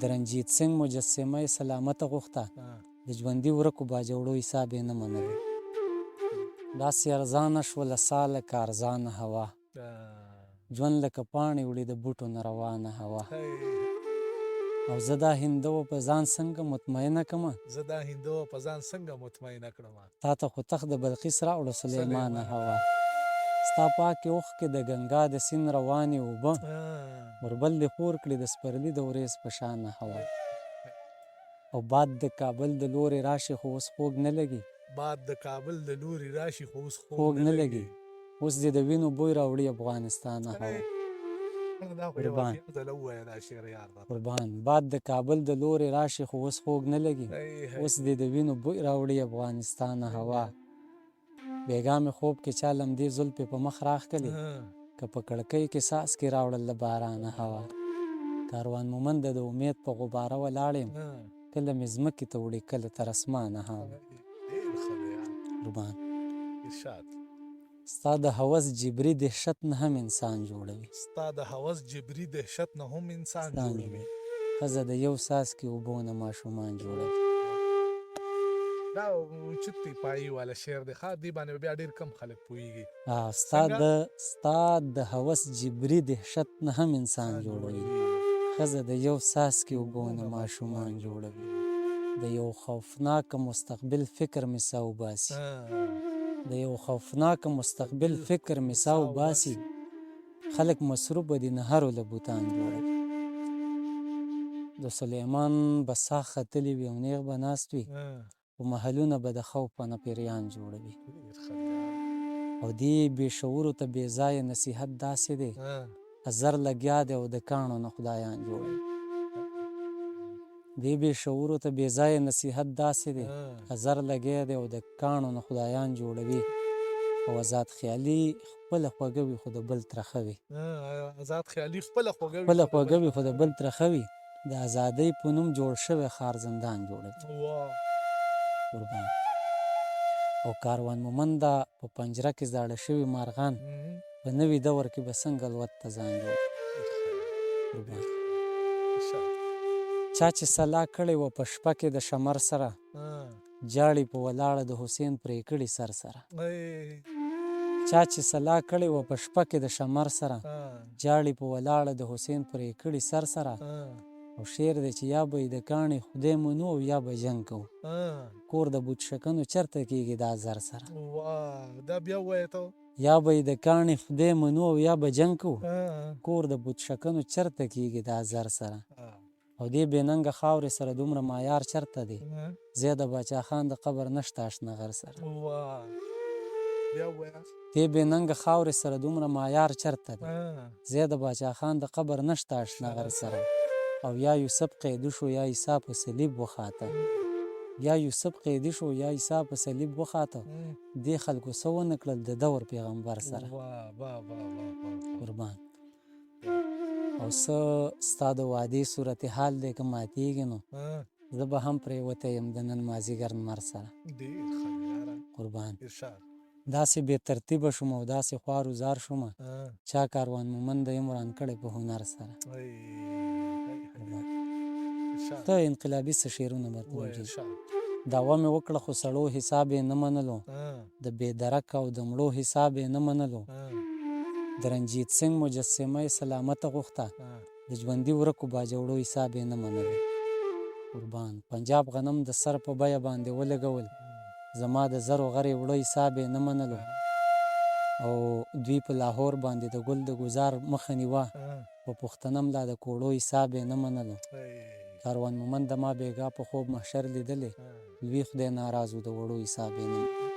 د رنجیت سنګ مجسمه یې سلامته غوښته، د ژوندي ورکو باجوړو حساب یې نه منلو. داسې ارزانه شوله سا لکه ارزانه هوا، ژوند لکه پاڼې وړي د بوټو نه روانه هوا. او زه دا هندوه په ځان څنګه مطمئنه کړمه، تا ته خو تخت د بلقیس راوړه سلیمانه هوا. ستا پاکې اوښکې د ګنګا د سیند روانې اوبه، وربل دې خور کړي د سپرلي د وریځ په شانه هوا. او باد د کابل د لورې راشي خو اوس خوږ نه لګي، خوږ نه لګي، اوس دې د وینو بوی راوړي افغانستانه هوا. قربان باد د کابل د لورې راشي خو اوس خوږ نه لګي، اوس دې د وینو بوی راوړي افغانستانه هوا. بیګا مې خوب کې چا لمدې زلفې په مخ راښکلې، که په کړکۍ کې څاڅکي راوړل د بارانه هوا. کاروان مومنده د امید په غباره ولاړ یم، کله مې ځمکې ته وړي کله تر اسمانه هوا. قربان ستا د هوس جبري دهشت نه هم انسان جوړوي، ښځه د یو څاڅکي اوبو نه ماشومان جوړوي. دا اوچت دی پایي والا شعر دی ښه، دې باندې بیا ډېر کم خلک پوهېږي. ستا د هوس جبري دهشت نه هم انسان جوړوي، ښځه د یو څاڅکي اوبو نه ماشومان جوړوي. د یو خوفناکه مستقبل فکر مې سا وباسي، د یو خوفناکه مستقبل فکر مې سا وباسي، خلک مصروفه دي نهرو له بوتان جوړوي. د سلیمان به سا ختلې وي او نیغ به ناست وي، په محلونه به د خوف نه پیریان جوړوي. او دې بې شعورو ته بې ځایه نصیحت داسې دی، ازر لګیا دی او د کاڼو نه خدایان جوړوي. دې بې شعورو ته بې ځایه نصیحت داسې دی، ازر لګیا دی او د کاڼو نه خدایان جوړوي. او آزاد خیالي خپله خوږه وي خو د بل ترخه وي، خپله خوږه وي خو د بل ترخه وي. د ازادۍ په نوم جوړ شوی ښار زندان جوړوي. قربان او کاروان مومنده په پنجره کې زاړه شوي مارغان، په نوي دور کې به څنګه الوت ته ځان جوړوي. قربان چا چې سلا کړې وه په شپه کې د شمر سره، جاړي په ولاړه د حسین پرې کړي سر سره. چا چې سلا کړې وه په شپه کې د شمر سره، جاړي په ولاړه د حسین پرې کړي سر سره. او شعر دی چې یا به یې د کاڼي خدای منو او یا به جنګ کوو، کور د بوت شکنو چرته کېږي دا زر سره. یا به یې د کاڼي خدای منو او یا به جنګ کوو، کور د بوت شکنو چرته کېږي دا زر سره. او دې بې ننګه خاورې سره دومره معیار چرته دی، زه د باچا خان د قبر نشته اشنا غر سره. دې بې ننګه خاورې سره دومره معیار چرته دی، زه د باچا خان د قبر نشته اشنا غر سره. او یا یوسف قیدی شو یا عیسی په صلیب وخاته، یا یوسف قیدی شو یا عیسی په صلیب وخاته، دې خلکو څه ونه کړل د دور پیغمبر سره. قربان او څه ستا د وعدې صورتحال دی که ماتېږي نو زه به هم پرېوتی یم د نن مازدیګر لمر سره. قربان داسې بې ترتیبه شوم او داسې خوار وزار شومه، چا کاروان مومنده یم وران کړی په هنر سره. ته انقلابي څه شعرونه به موجود دعوه مې وکړه خو سړو حساب یې نه منلو، د بې درک او د مړو حساب یې نه منلو. د رنجیت سنګ مجسمه یې سلامته غوښته، د ژوندي ورکو باجوړو حساب یې نه منلو. قربان پنجاب غنم د سر په بیه باندې ولګول، زما د زرو غرې وړه حساب یې نه منلو. او دوی په لاهور باندې د ګل د ګزار مخه نیوه، په پښتنه ملا د کوړو حساب یې نه منلو. کاروان مومنده ما بیګا په خوب محشر لیدلې، لوی خدای ناراض و د وړو حساب یې نه منلو.